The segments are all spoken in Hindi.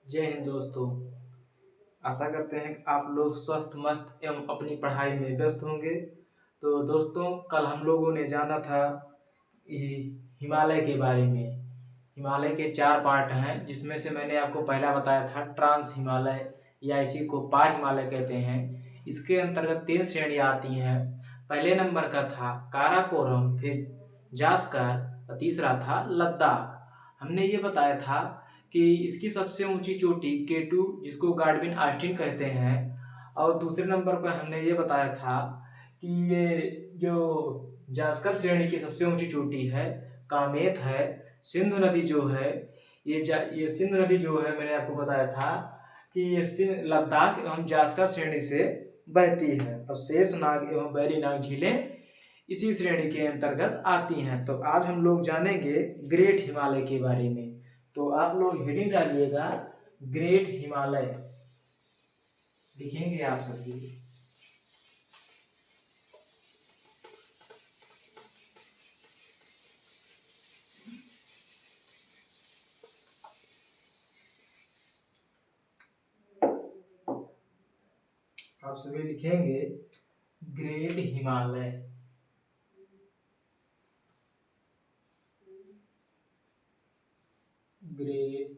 जय हिंद दोस्तों। आशा करते हैं कि आप लोग स्वस्थ मस्त एवं अपनी पढ़ाई में व्यस्त होंगे। तो दोस्तों, कल हम लोगों ने जाना था हिमालय के बारे में। हिमालय के 4 पार्ट हैं, जिसमें से मैंने आपको पहला बताया था ट्रांस हिमालय, या इसी को पार हिमालय कहते हैं। इसके अंतर्गत 3 श्रेणियां आती हैं। पहले नंबर का था काराकोरम, फिर जास्कर और तीसरा था लद्दाख। हमने ये बताया था कि इसकी सबसे ऊंची चोटी K2, जिसको गाडविन आस्टीन कहते हैं। और दूसरे नंबर पर हमने ये बताया था कि ये जो जास्कर श्रेणी की सबसे ऊंची चोटी है कामेत है। सिंधु नदी जो है, ये सिंधु नदी जो है, मैंने आपको बताया था कि ये लद्दाख एवं जास्कर श्रेणी से बहती है। और शेषनाग एवं बैरीनाग झीलें इसी श्रेणी के अंतर्गत आती हैं। तो आज हम लोग जानेंगे ग्रेट हिमालय के बारे में। तो आप लोग हेडिंग डालिएगा ग्रेट हिमालय, लिखेंगे आप सभी। आप सभी लिखेंगे ग्रेट हिमालय। ग्रेट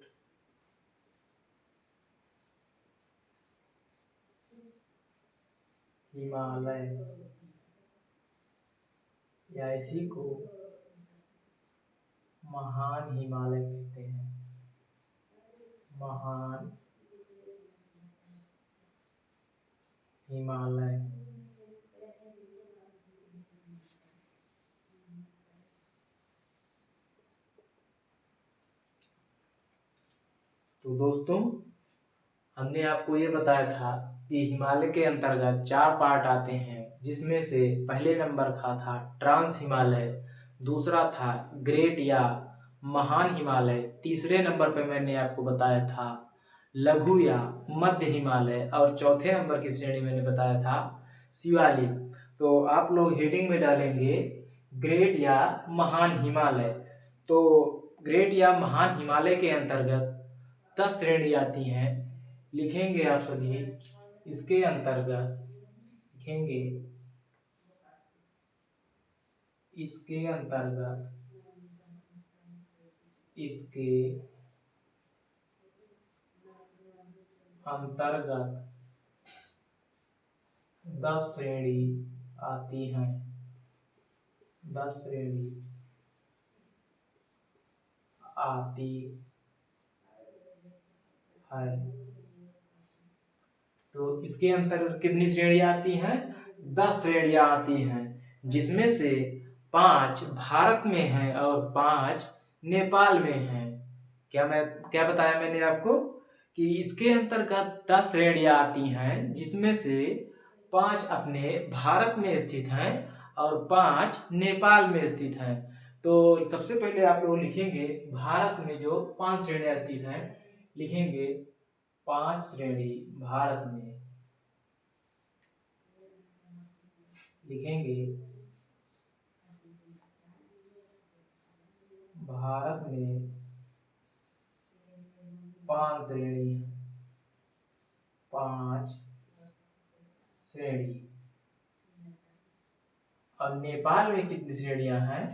हिमालय, या इसी को महान हिमालय कहते हैं। महान हिमालय। तो दोस्तों, हमने आपको ये बताया था कि हिमालय के अंतर्गत 4 पार्ट आते हैं, जिसमें से पहले नंबर का था ट्रांस हिमालय, दूसरा था ग्रेट या महान हिमालय, तीसरे नंबर पर मैंने आपको बताया था लघु या मध्य हिमालय, और चौथे नंबर की श्रेणी मैंने बताया था शिवालिक। तो आप लोग हेडिंग में डालेंगे ग्रेट या महान हिमालय। तो ग्रेट या महान हिमालय के अंतर्गत 10 श्रेणी आती हैं। लिखेंगे आप सभी इसके अंतर्गत, लिखेंगे इसके अंतर्गत, इसके अंतर्गत 10 श्रेणी आती हैं। 10 श्रेणी आती है। तो इसके अंतर्गत कितनी श्रेणियां आती हैं? 10 श्रेणियां आती हैं, जिसमें से 5 भारत में हैं और 5 नेपाल में हैं। क्या बताया मैंने आपको कि इसके अंतर्गत 10 श्रेणियां आती हैं, जिसमें से 5 अपने भारत में स्थित हैं और 5 नेपाल में स्थित हैं। तो सबसे पहले आप लोग लिखेंगे भारत में जो 5 श्रेणियां स्थित हैं, लिखेंगे 5 श्रेणी भारत में, लिखेंगे भारत में 5 श्रेणी, 5 श्रेणी। और नेपाल में कितनी श्रेणियां हैं?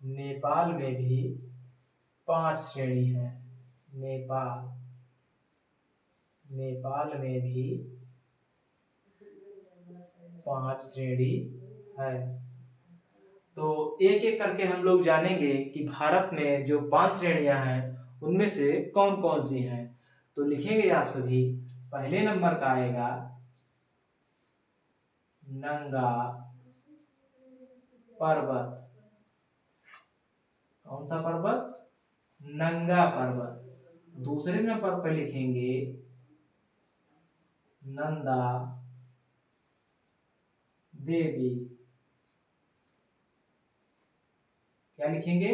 नेपाल में भी 5 श्रेणी हैं। नेपाल नेपाल में भी 5 श्रेणी है। तो एक एक करके हम लोग जानेंगे कि भारत में जो 5 श्रेणियां हैं, उनमें से कौन कौन सी हैं। तो लिखेंगे आप सभी, पहले नंबर का आएगा नंगा पर्वत। कौन सा पर्वत? नंगा पर्वत। दूसरे नंबर पर लिखेंगे नंदा देवी। क्या लिखेंगे?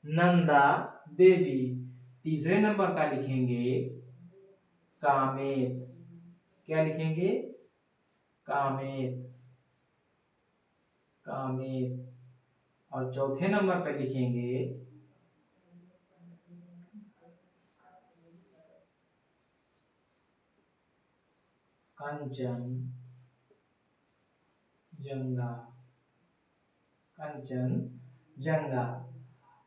नंदा देवी। तीसरे नंबर का लिखेंगे कामेत। क्या लिखेंगे? कामेत, कामेत। और चौथे नंबर पर लिखेंगे कंचनजंगा, कंचनजंगा।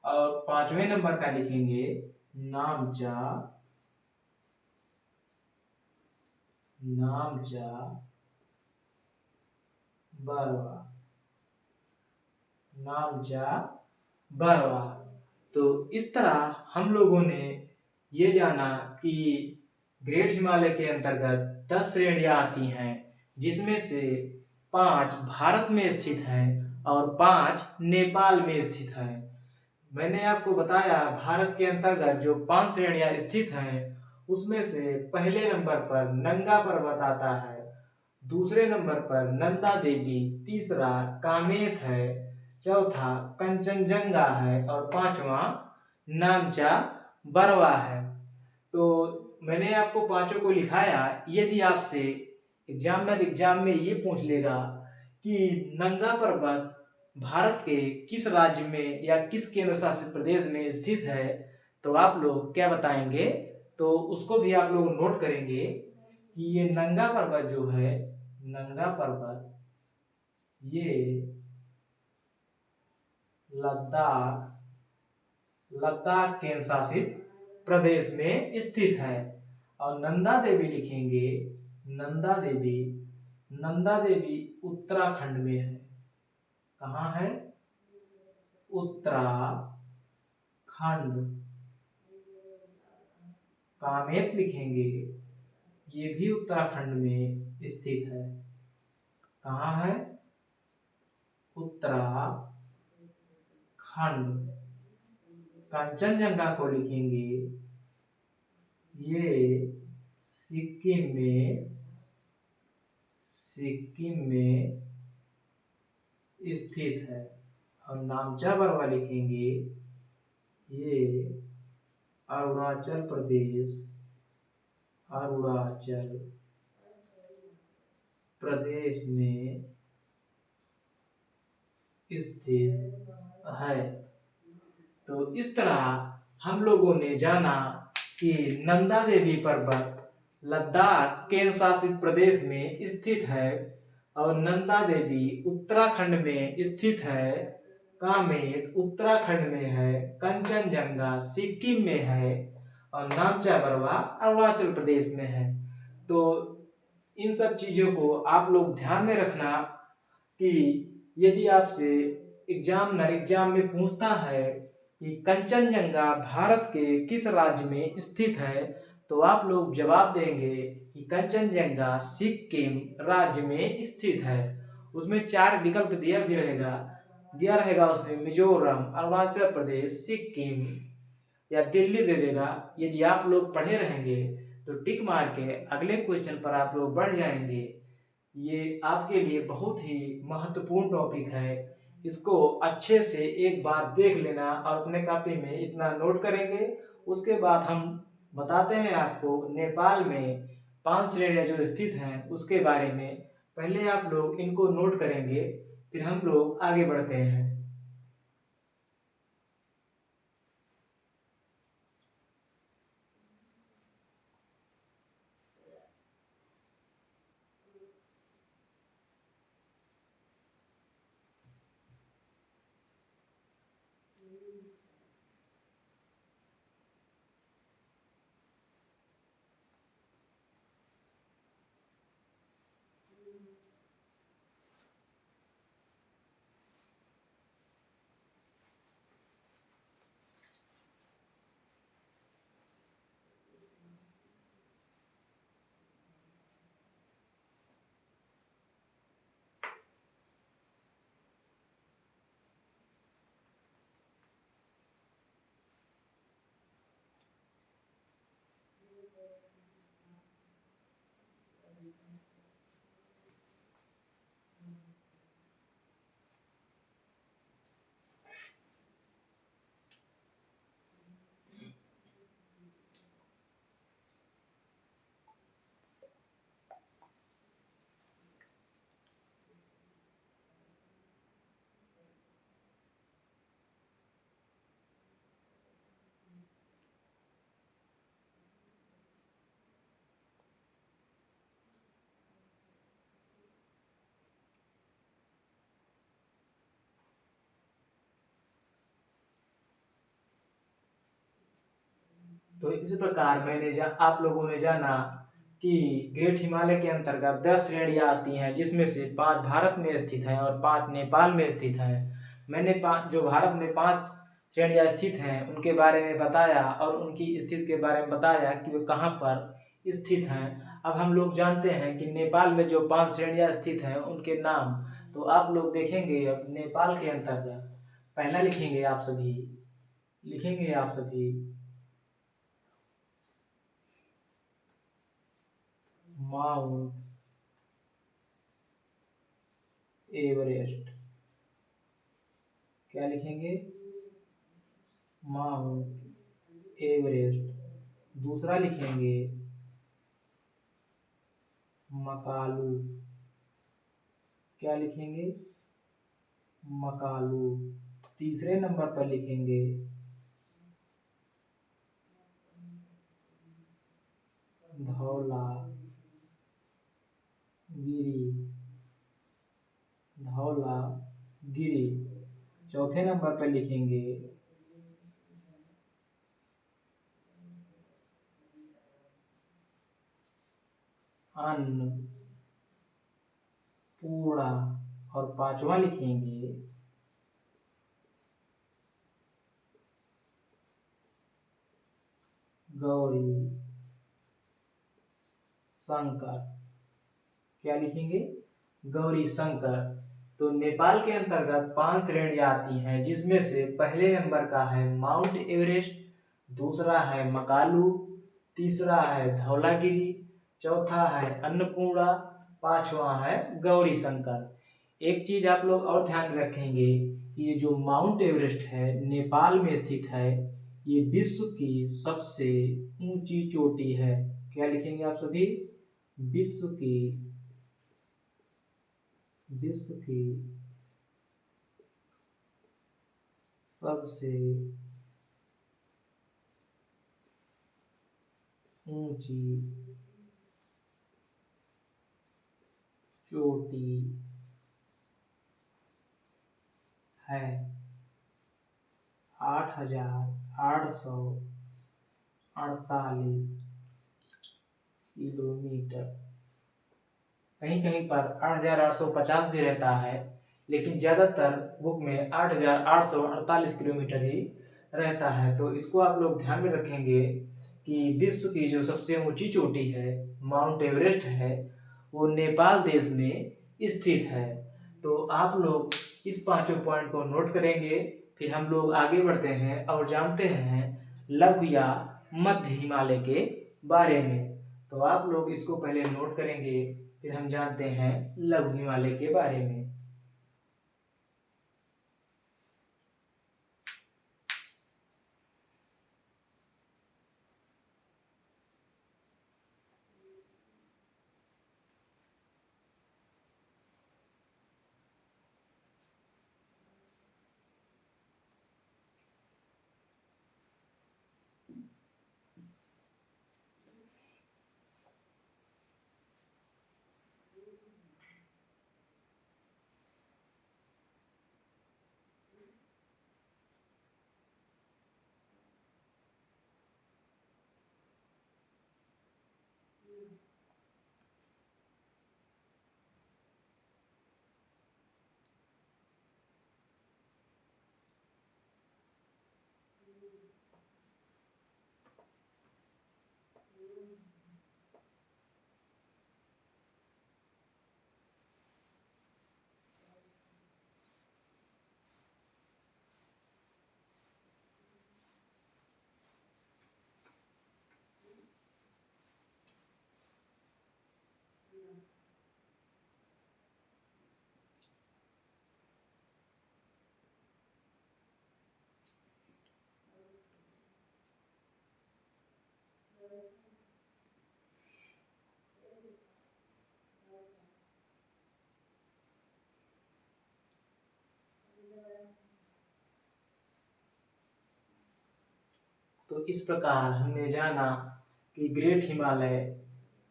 और पांचवें नंबर का लिखेंगे नामचा, नामचा बरवा, नामचा बरवा। तो इस तरह हम लोगों ने ये जाना कि ग्रेट हिमालय के अंतर्गत 10 श्रेणियां आती हैं, जिसमें से 5 भारत में स्थित हैं और 5 नेपाल में स्थित हैं। मैंने आपको बताया भारत के अंतर्गत जो 5 श्रेणियां स्थित हैं उसमें से पहले नंबर पर नंगा पर्वत आता है, दूसरे नंबर पर नंदा देवी, तीसरा कामेत है, चौथा कंचनजंगा है और पांचवा नामचा बरवा है। तो मैंने आपको पांचों को लिखाया। यदि आपसे एग्जाम में ये पूछ लेगा कि नंगा पर्वत भारत के किस राज्य में या किस केंद्र शासित प्रदेश में स्थित है, तो आप लोग क्या बताएंगे? तो उसको भी आप लोग नोट करेंगे कि ये नंगा पर्वत जो है, नंगा पर्वत ये लद्दाख, लद्दाख केंद्र शासित प्रदेश में स्थित है। और नंदा देवी लिखेंगे, नंदा देवी, नंदा देवी उत्तराखंड में है। कहाँ है? उत्तराखंड। कामेत लिखेंगे, ये भी उत्तराखंड में स्थित है। कहाँ है? उत्तराखंड। कंचनजंगा को लिखेंगे, ये सिक्किम में, सिक्किम में स्थित है। और नामचा बरवा लिखेंगे, ये अरुणाचल प्रदेश, अरुणाचल प्रदेश में स्थित है। तो इस तरह हम लोगों ने जाना कि नंदा देवी पर्वत लद्दाख केंद्र शासित प्रदेश में स्थित है और नंदा देवी उत्तराखंड में स्थित है, कामेत उत्तराखंड में है, कंचनजंगा सिक्किम में है और नामचा बरवा अरुणाचल प्रदेश में है। तो इन सब चीजों को आप लोग ध्यान में रखना कि यदि आपसे एग्जाम में पूछता है कि कंचनजंगा भारत के किस राज्य में स्थित है, तो आप लोग जवाब देंगे कि कंचनजंगा सिक्किम राज्य में स्थित है। उसमें 4 विकल्प दिया रहेगा उसमें मिजोरम, अरुणाचल प्रदेश, सिक्किम या दिल्ली दे देगा। यदि आप लोग पढ़े रहेंगे तो टिक मार के अगले क्वेश्चन पर आप लोग बढ़ जाएंगे। ये आपके लिए बहुत ही महत्वपूर्ण टॉपिक है, इसको अच्छे से एक बार देख लेना और अपने कॉपी में इतना नोट करेंगे। उसके बाद हम बताते हैं आपको नेपाल में 5 श्रेणियां जो स्थित हैं उसके बारे में। पहले आप लोग इनको नोट करेंगे, फिर हम लोग आगे बढ़ते हैं। तो इस प्रकार आप लोगों ने जाना कि ग्रेट हिमालय के अंतर्गत 10 श्रेणियां आती हैं, जिसमें से 5 भारत में स्थित हैं और 5 नेपाल में स्थित हैं। मैंने जो भारत में 5 श्रेणियां स्थित हैं उनके बारे में बताया और उनकी स्थिति के बारे में बताया कि वे कहाँ पर स्थित हैं। अब हम लोग जानते हैं कि नेपाल में जो 5 श्रेणियां स्थित हैं उनके नाम। तो आप लोग देखेंगे, अब नेपाल के अंतर्गत पहला लिखेंगे आप सभी माउंट एवरेस्ट। क्या लिखेंगे? Mount Everest. दूसरा लिखेंगे मकालू। क्या लिखेंगे? मकालू। तीसरे नंबर पर लिखेंगे धौला गिरी। धौला गिरी। चौथे नंबर पर लिखेंगे अन्नपूर्णा। और पांचवा लिखेंगे गौरी शंकर। क्या लिखेंगे? गौरी शंकर। तो नेपाल के अंतर्गत 5 श्रेणियां आती हैं, जिसमें से पहले नंबर का है माउंट एवरेस्ट, दूसरा है मकालू, तीसरा है धौलागिरी, चौथा है अन्नपूर्णा, पांचवा है गौरी शंकर। एक चीज आप लोग और ध्यान रखेंगे कि ये जो माउंट एवरेस्ट है नेपाल में स्थित है, ये विश्व की सबसे ऊंची चोटी है। क्या लिखेंगे आप सभी? विश्व की सबसे ऊंची चोटी है 8,848 किलोमीटर। कहीं कहीं पर 8,850 भी रहता है, लेकिन ज्यादातर बुक में 8,848 किलोमीटर ही रहता है। तो इसको आप लोग ध्यान में रखेंगे कि विश्व की जो सबसे ऊंची चोटी है माउंट एवरेस्ट है, वो नेपाल देश में स्थित है। तो आप लोग इस पांचों पॉइंट को नोट करेंगे। फिर हम लोग आगे बढ़ते हैं और जानते हैं लघु या मध्य हिमालय के बारे में। तो आप लोग इसको पहले नोट करेंगे, फिर हम जानते हैं लघु हिमालय के बारे में। तो इस प्रकार हमने जाना कि ग्रेट हिमालय,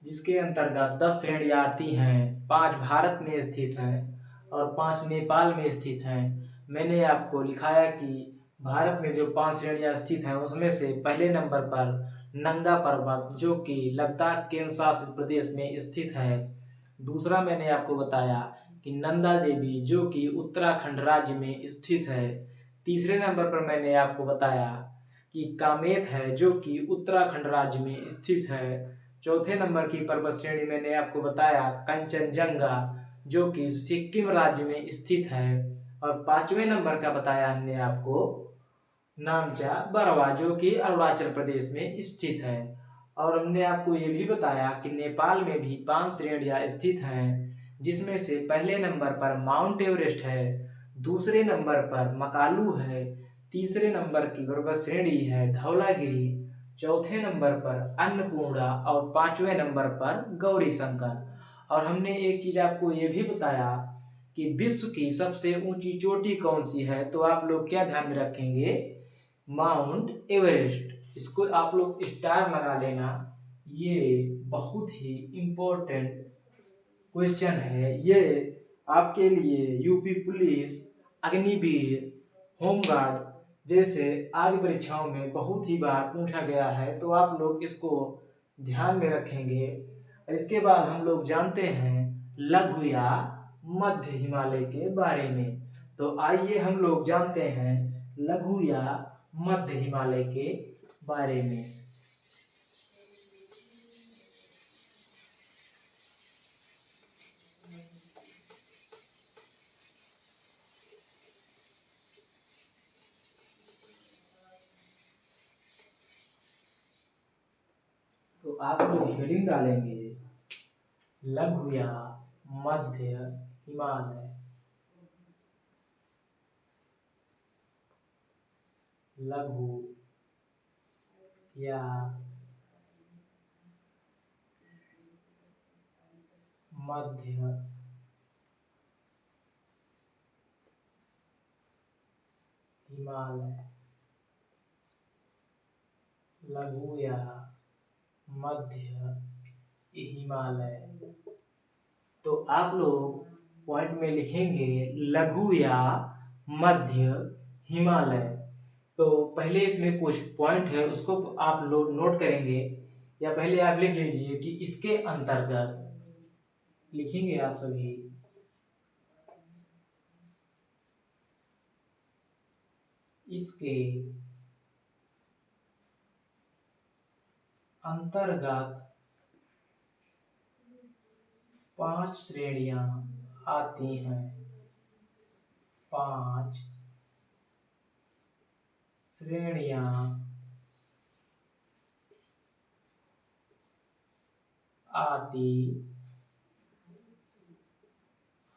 जिसके अंतर्गत 10 श्रेणियां आती हैं, 5 भारत में स्थित हैं और 5 नेपाल में स्थित हैं। मैंने आपको लिखाया कि भारत में जो 5 श्रेणियां स्थित हैं उसमें से पहले नंबर पर नंगा पर्वत जो कि लद्दाख केंद्र शासित प्रदेश में स्थित है। दूसरा मैंने आपको बताया कि नंदा देवी जो कि उत्तराखंड राज्य में स्थित है। तीसरे नंबर पर मैंने आपको बताया कि कामेत है जो कि उत्तराखंड राज्य में स्थित है। चौथे नंबर की पर्वत श्रेणी मैंने आपको बताया कंचनजंगा जो कि सिक्किम राज्य में स्थित है। और पांचवें नंबर का बताया हमने आपको नामचा बरवा जो कि अरुणाचल प्रदेश में स्थित है। और हमने आपको ये भी बताया कि नेपाल में भी 5 श्रेणियां स्थित हैं, जिसमें से पहले नंबर पर माउंट एवरेस्ट है, दूसरे नंबर पर मकालू है, तीसरे नंबर की पर्वत श्रेणी है धौलागिरी, चौथे नंबर पर अन्नपूर्णा और पांचवें नंबर पर गौरी शंकर। और हमने एक चीज आपको ये भी बताया कि विश्व की सबसे ऊंची चोटी कौन सी है, तो आप लोग क्या ध्यान में रखेंगे, माउंट एवरेस्ट। इसको आप लोग स्टार लगा लेना, ये बहुत ही इम्पोर्टेंट क्वेश्चन है। ये आपके लिए यूपी पुलिस, अग्निवीर, होमगार्ड जैसे आदि परीक्षाओं में बहुत ही बार पूछा गया है, तो आप लोग इसको ध्यान में रखेंगे। और इसके बाद हम लोग जानते हैं लघु या मध्य हिमालय के बारे में। तो आइए हम लोग जानते हैं लघु या मध्य हिमालय के बारे में। तो आप लोग हेडिंग डालेंगे लघु या मध्य हिमालय। लघु या मध्य हिमालय। लघु या मध्य हिमालय। तो आप लोग पॉइंट में लिखेंगे लघु या मध्य हिमालय। तो पहले इसमें कुछ पॉइंट है उसको आप लोग नोट करेंगे, या पहले आप लिख लीजिए कि इसके अंतर्गत लिखेंगे आप सभी। इसके अंतर्गत 5 श्रेणियां आती हैं। 5 श्रेणियां आती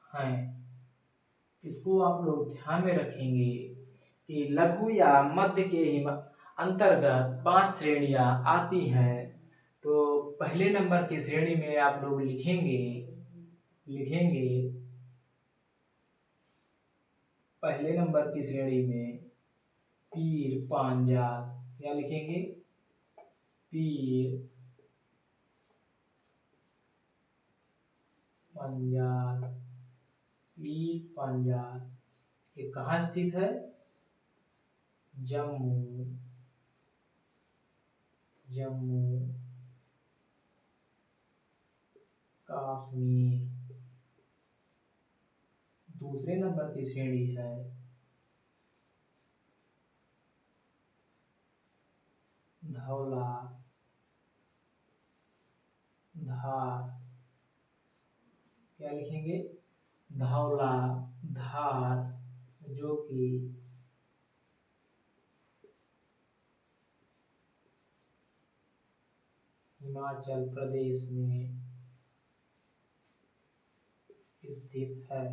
हैं। इसको आप लोग ध्यान में रखेंगे कि लघु या मध्य के अंतर्गत 5 श्रेणियां आती हैं। तो पहले नंबर की श्रेणी में आप लोग लिखेंगे पहले नंबर की श्रेणी में पीर पांजाल। क्या लिखेंगे, पीर पंजाल। पीर पंजाल ये कहाँ स्थित है, जम्मू कश्मीर। दूसरे नंबर की श्रेणी है धौला धार। क्या लिखेंगे, धौला धार जो कि हिमाचल प्रदेश में स्थित है।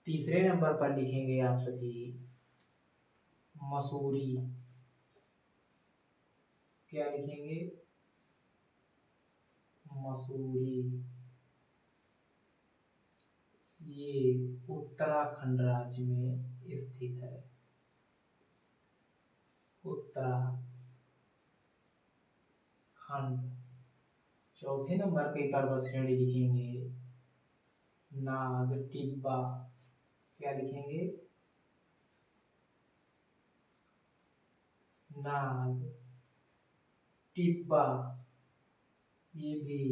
तीसरे नंबर पर लिखेंगे आप सभी मसूरी। क्या लिखेंगे, मसूरी। ये उत्तराखंड राज्य में स्थित है। उत्तराखंड। चौथे नंबर की पर्वत श्रेणी लिखेंगे नाग टिब्बा। क्या लिखेंगे, नाग टिब्बा, ये भी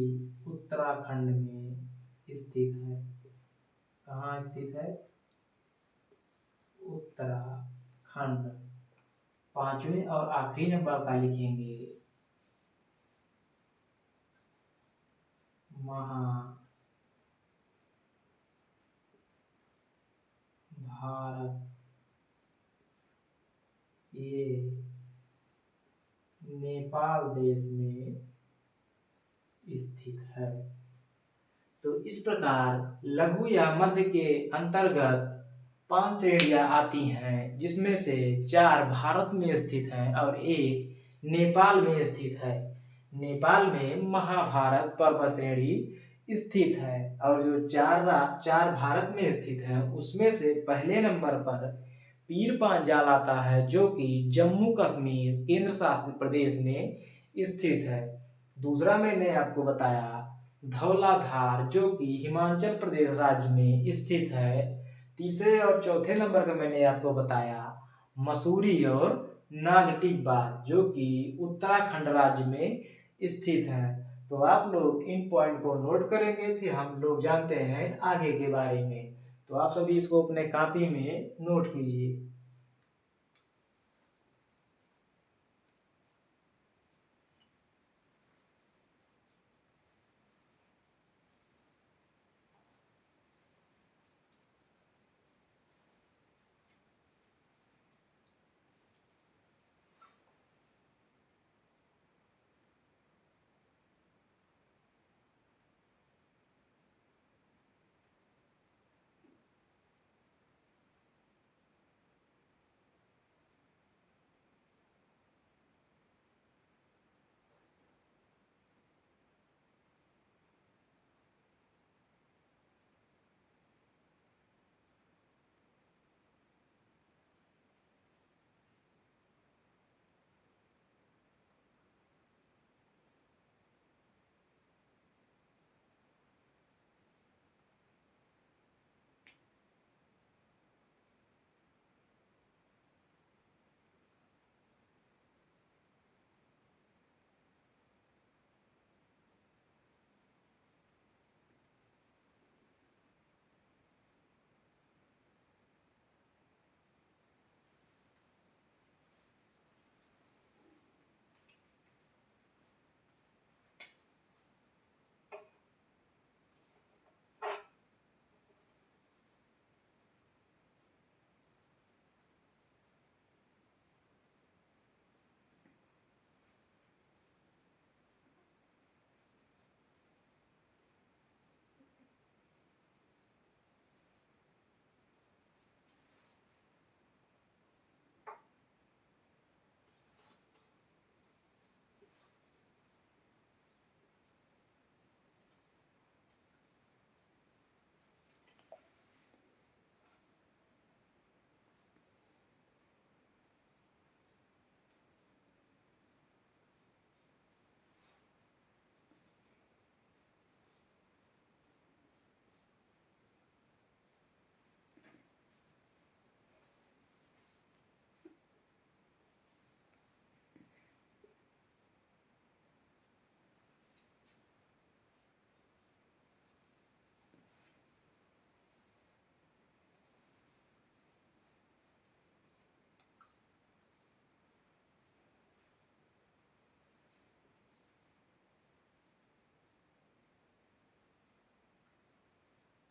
उत्तराखंड में स्थित है। कहाँ स्थित है? उत्तराखंड। पांचवें और आखिरी नंबर का लिखेंगे महाभारत, ये नेपाल देश में स्थित है। तो इस प्रकार लघु या मध्य के अंतर्गत 5 श्रेणियां आती हैं, जिसमें से 4 भारत में स्थित हैं और एक नेपाल में स्थित है। नेपाल में महाभारत पर्वत श्रेणी स्थित है और जो चार भारत में स्थित है उसमें से पहले नंबर पर पीर पांचाल आता है, जो कि जम्मू कश्मीर केंद्र शासित प्रदेश में स्थित है। दूसरा मैंने आपको बताया धौलाधार, जो कि हिमाचल प्रदेश राज्य में स्थित है। तीसरे और चौथे नंबर का मैंने आपको बताया मसूरी और नागटिब्बा, जो कि उत्तराखंड राज्य में स्थित है। तो आप लोग इन पॉइंट को नोट करेंगे, फिर हम लोग जानते हैं आगे के बारे में। तो आप सभी इसको अपने कॉपी में नोट कीजिए।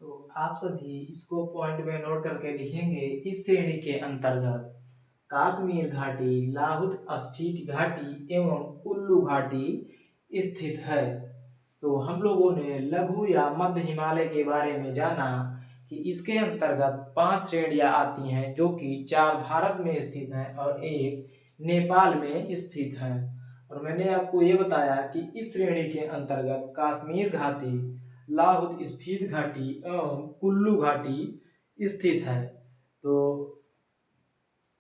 तो आप सभी इसको पॉइंट में नोट करके लिखेंगे। इस श्रेणी के अंतर्गत कश्मीर घाटी, लाहुल स्फीति घाटी एवं कुल्लू घाटी स्थित है। तो हम लोगों ने लघु या मध्य हिमालय के बारे में जाना कि इसके अंतर्गत 5 श्रेणियां आती हैं, जो कि 4 भारत में स्थित हैं और एक नेपाल में स्थित है। और मैंने आपको ये बताया कि इस श्रेणी के अंतर्गत कश्मीर घाटी, लाहुल स्फीति घाटी एवं कुल्लू घाटी स्थित है। तो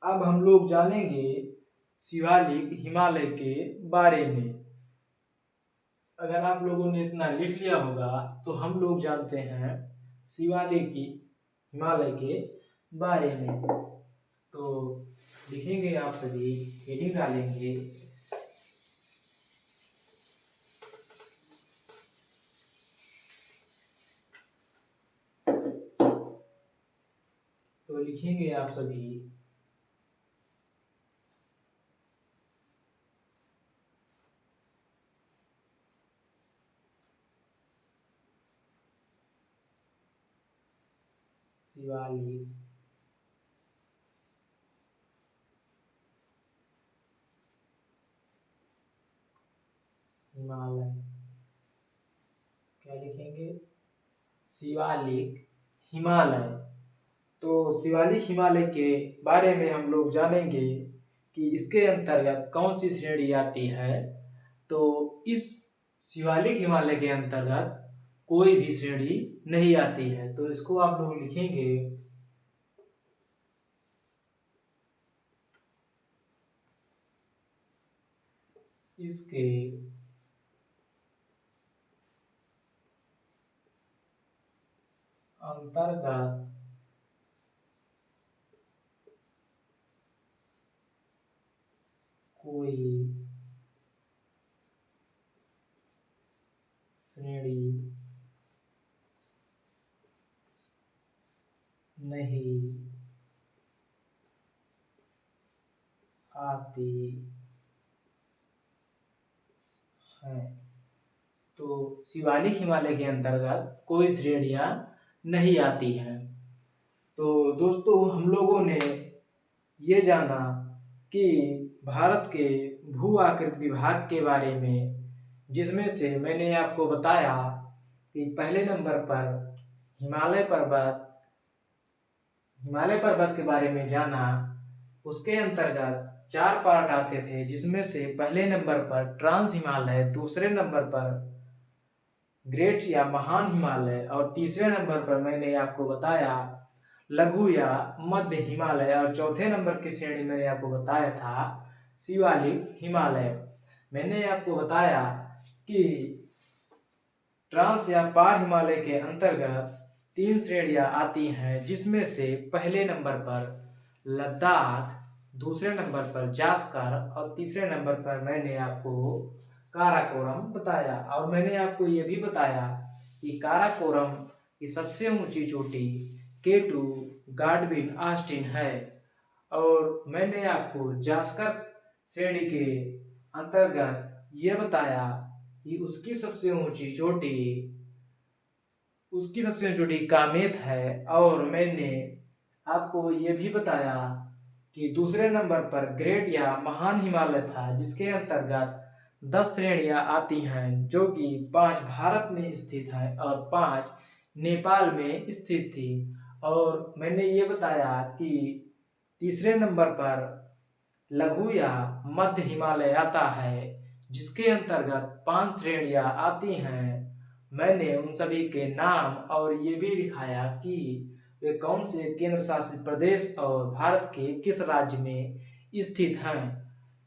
अब हम लोग जानेंगे शिवालिक हिमालय के बारे में। अगर आप लोगों ने इतना लिख लिया होगा तो हम लोग जानते हैं शिवालिक हिमालय के बारे में। तो लिखेंगे आप सभी, हेडिंग डालेंगे तो लिखेंगे आप सभी शिवालिक, हिमालय, क्या लिखेंगे? शिवालिक, हिमालय। तो शिवालिक हिमालय के बारे में हम लोग जानेंगे कि इसके अंतर्गत कौन सी श्रेणी आती है। तो इस शिवालिक हिमालय के अंतर्गत कोई भी श्रेणी नहीं आती है। तो इसको आप लोग लिखेंगे इसके अंतर्गत कोई श्रेणी नहीं आती है। तो शिवालिक हिमालय के अंतर्गत कोई श्रेणियां नहीं आती हैं। तो दोस्तों हम लोगों ने ये जाना कि भारत के भू आकृति विभाग के बारे में, जिसमें से मैंने आपको बताया कि पहले नंबर पर हिमालय पर्वत, हिमालय पर्वत के बारे में जाना। उसके अंतर्गत 4 पार्ट आते थे, जिसमें से पहले नंबर पर ट्रांस हिमालय, दूसरे नंबर पर ग्रेट या महान हिमालय, और तीसरे नंबर पर मैंने आपको बताया लघु या मध्य हिमालय, और चौथे नंबर की श्रेणी मैंने आपको बताया था शिवालिक हिमालय। मैंने आपको बताया कि ट्रांस या पार हिमालय के अंतर्गत 3 श्रेणियां आती हैं, जिसमें से पहले नंबर पर लद्दाख, दूसरे नंबर पर जास्कर, और तीसरे नंबर पर मैंने आपको काराकोरम बताया। और मैंने आपको ये भी बताया कि काराकोरम की सबसे ऊंची चोटी K2 गाडविन ऑस्टिन है। और मैंने आपको जास्कर श्रेणी के अंतर्गत ये बताया कि उसकी सबसे ऊंची चोटी कामेत है। और मैंने आपको ये भी बताया कि दूसरे नंबर पर ग्रेट या महान हिमालय था, जिसके अंतर्गत 10 श्रेणियां आती हैं, जो कि 5 भारत में स्थित है और 5 नेपाल में स्थित थी। और मैंने ये बताया कि तीसरे नंबर पर लघु या मध्य हिमालय आता है, जिसके अंतर्गत 5 श्रेणियां आती हैं। मैंने उन सभी के नाम और ये भी दिखाया कि वे कौन से केंद्र शासित प्रदेश और भारत के किस राज्य में स्थित हैं।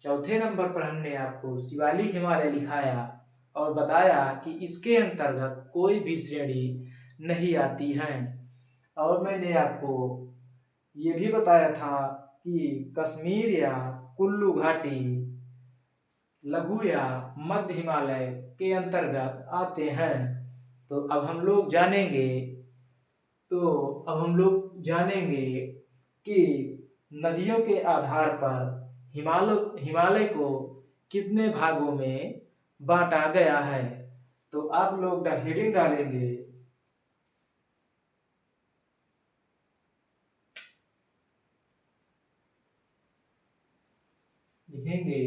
चौथे नंबर पर हमने आपको शिवालिक हिमालय लिखाया और बताया कि इसके अंतर्गत कोई भी श्रेणी नहीं आती है। और मैंने आपको ये भी बताया था कि कश्मीर या कुल्लू घाटी लघु या मध्य हिमालय के अंतर्गत आते हैं। तो अब हम लोग जानेंगे कि नदियों के आधार पर हिमालय को कितने भागों में बांटा गया है। तो आप लोग हेडिंग डालेंगे लिखेंगे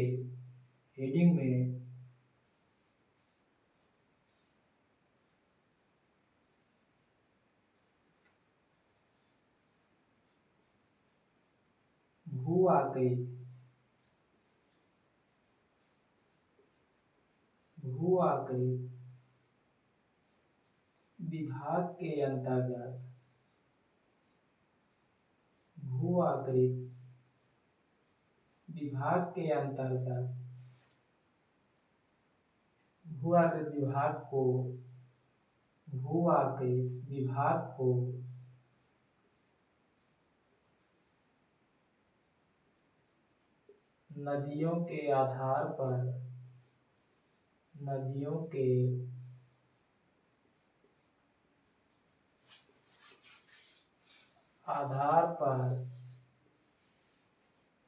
हेडिंग में भू आकृति विभाग के अंतर्गत भू आकृति विभाग के अंतर्गत भू आकृति विभाग को नदियों के आधार पर आधार पर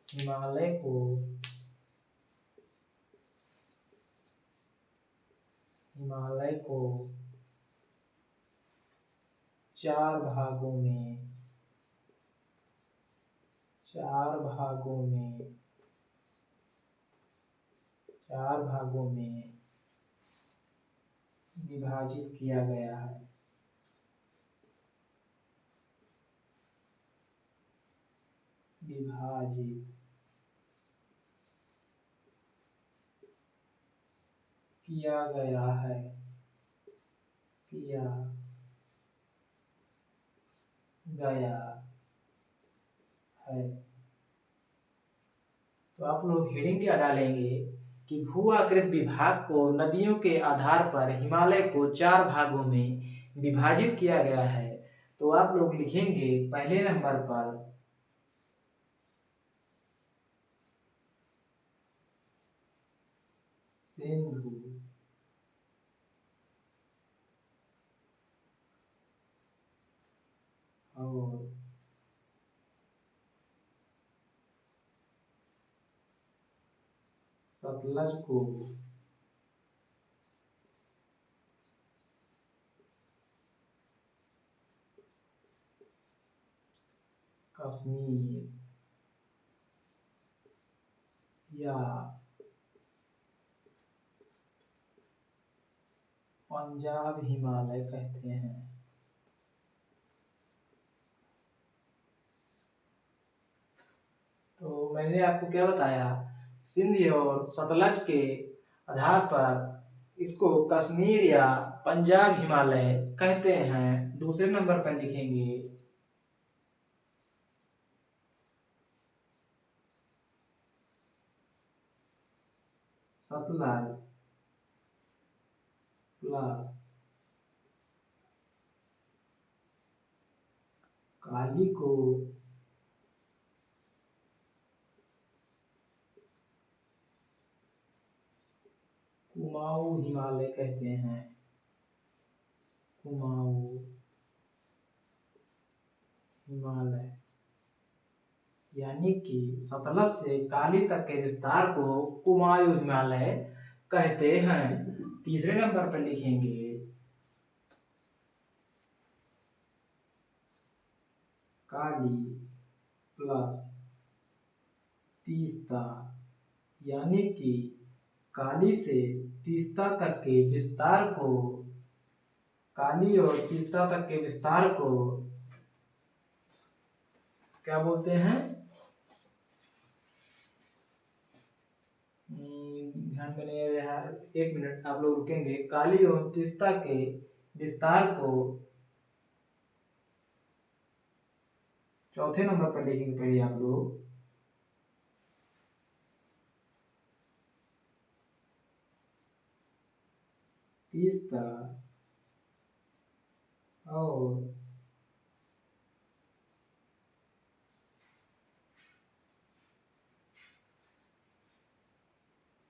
हिमालय को चार भागों में विभाजित किया गया है। विभाजित किया गया है। तो आप लोग हेडिंग क्या डालेंगे कि भू आकृत विभाग को नदियों के आधार पर हिमालय को चार भागों में विभाजित किया गया है। तो आप लोग लिखेंगे पहले नंबर पर सिंधु और सतलज को कश्मीर या पंजाब हिमालय कहते हैं। तो मैंने आपको क्या बताया, सिंध और सतलज के आधार पर इसको कश्मीर या पंजाब हिमालय कहते हैं। दूसरे नंबर पर लिखेंगे सतलज प्लस काली को कुमाऊं हिमालय कहते हैं। कुमाऊं हिमालय यानी कि सतलज से काली तक के विस्तार को कुमाऊं हिमालय कहते हैं। तीसरे नंबर पर लिखेंगे काली प्लस तीस्ता यानी कि काली से तीस्ता तक के विस्तार को काली और तीस्ता तक के विस्तार को क्या बोलते हैं? ध्यान में नहीं आ रहा, एक मिनट आप लोग रुकेंगे। काली और तीस्ता के विस्तार को चौथे नंबर पर लिखेंगे पहले आप लोग तीस्ता और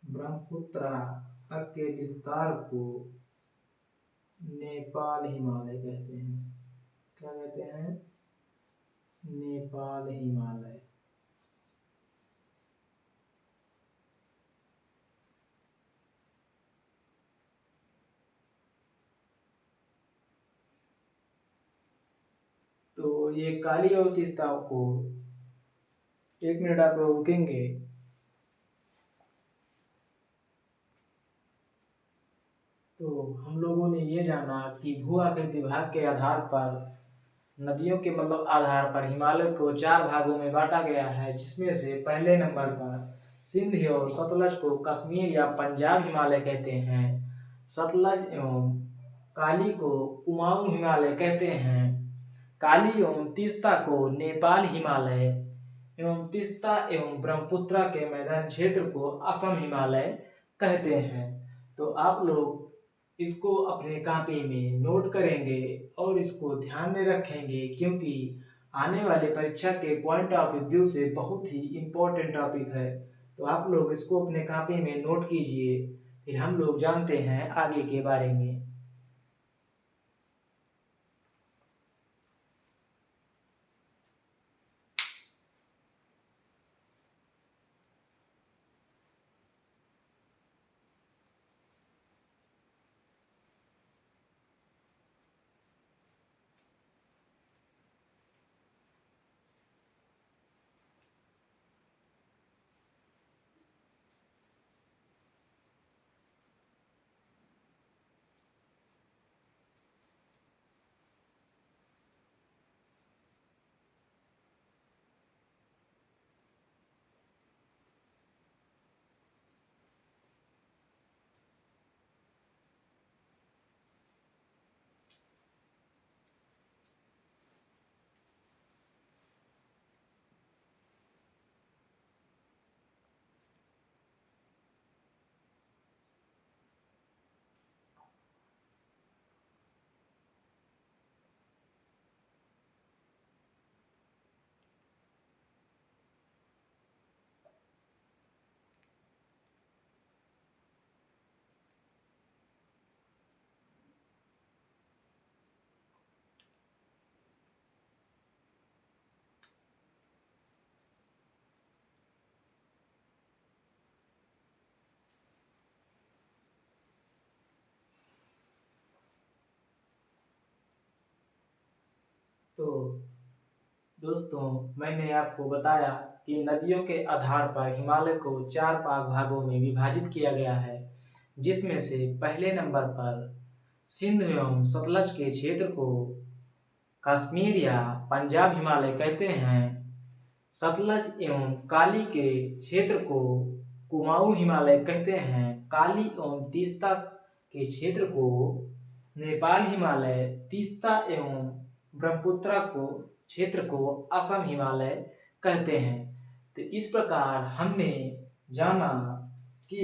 ब्रह्मपुत्र तक के विस्तार को नेपाल हिमालय कहते हैं। क्या कहते हैं? नेपाल हिमालय। तो ये काली और तीस्ता को, एक मिनट आप लोग रुकेंगे। तो हम लोगों ने ये जाना कि भू आकृति विभाग के आधार पर नदियों के मतलब आधार पर हिमालय को चार भागों में बांटा गया है, जिसमें से पहले नंबर पर सिंध और सतलज को कश्मीर या पंजाब हिमालय कहते हैं। सतलज एवं काली को कुमाऊं हिमालय कहते हैं। काली एवं तीस्ता को नेपाल हिमालय एवं तीस्ता एवं ब्रह्मपुत्र के मैदान क्षेत्र को असम हिमालय कहते हैं। तो आप लोग इसको अपने कॉपी में नोट करेंगे और इसको ध्यान में रखेंगे, क्योंकि आने वाले परीक्षा के पॉइंट ऑफ व्यू से बहुत ही इम्पोर्टेंट टॉपिक है। तो आप लोग इसको अपने कॉपी में नोट कीजिए। फिर हम लोग जानते हैं आगे के बारे में। तो दोस्तों, मैंने आपको बताया कि नदियों के आधार पर हिमालय को 4 भागों में विभाजित किया गया है, जिसमें से पहले नंबर पर सिंधु एवं सतलज के क्षेत्र को कश्मीर या पंजाब हिमालय कहते हैं। सतलज एवं काली के क्षेत्र को कुमाऊं हिमालय कहते हैं। काली एवं तीस्ता के क्षेत्र को नेपाल हिमालय, तीस्ता एवं ब्रह्मपुत्र को क्षेत्र को असम हिमालय कहते हैं। तो इस प्रकार हमने जाना कि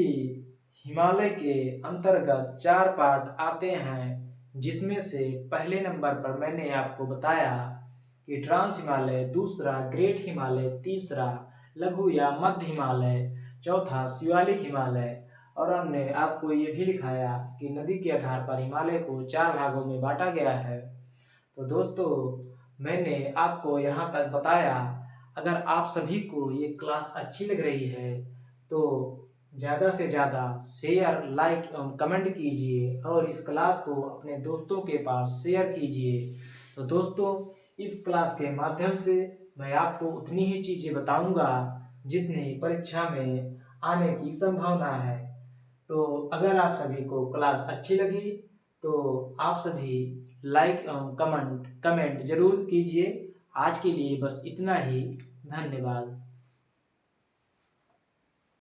हिमालय के अंतर्गत 4 पार्ट आते हैं, जिसमें से पहले नंबर पर मैंने आपको बताया कि ट्रांस हिमालय, दूसरा ग्रेट हिमालय, तीसरा लघु या मध्य हिमालय, चौथा शिवालिक हिमालय, और हमने आपको ये भी लिखाया कि नदी के आधार पर हिमालय को 4 भागों में बांटा गया है। तो दोस्तों, मैंने आपको यहाँ तक बताया। अगर आप सभी को ये क्लास अच्छी लग रही है तो ज़्यादा से ज़्यादा शेयर, लाइक एवं कमेंट कीजिए और इस क्लास को अपने दोस्तों के पास शेयर कीजिए। तो दोस्तों, इस क्लास के माध्यम से मैं आपको उतनी ही चीज़ें बताऊंगा जितनी परीक्षा में आने की संभावना है। तो अगर आप सभी को क्लास अच्छी लगी तो आप सभी लाइक एवं कमेंट जरूर कीजिए। आज के लिए बस इतना ही। धन्यवाद।